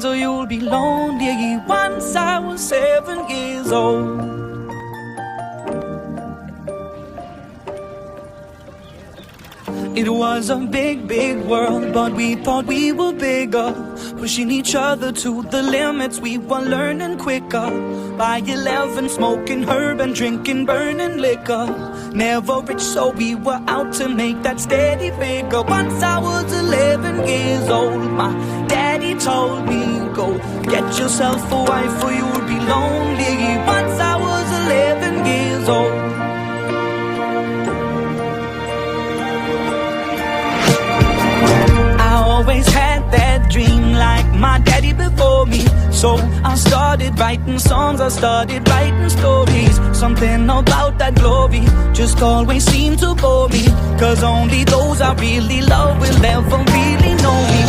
friends or you'll be lonely. Once I was 7 years old. It was a big, big world, but we thought we were bigger, pushing each other to the limits. We were learning quicker. By 11, smoking herb and drinking burning liquor. Never rich, so we were out to make that steady figure. Once I was 11 years old, my daddy told me, go get yourself a wife or you'll be lonely. Once I was 11 years old. Always had that dream like my daddy before me. So I started writing songs, I started writing stories. Something about that glory just always seemed to bore me, 'cause only those I really love will ever really know me.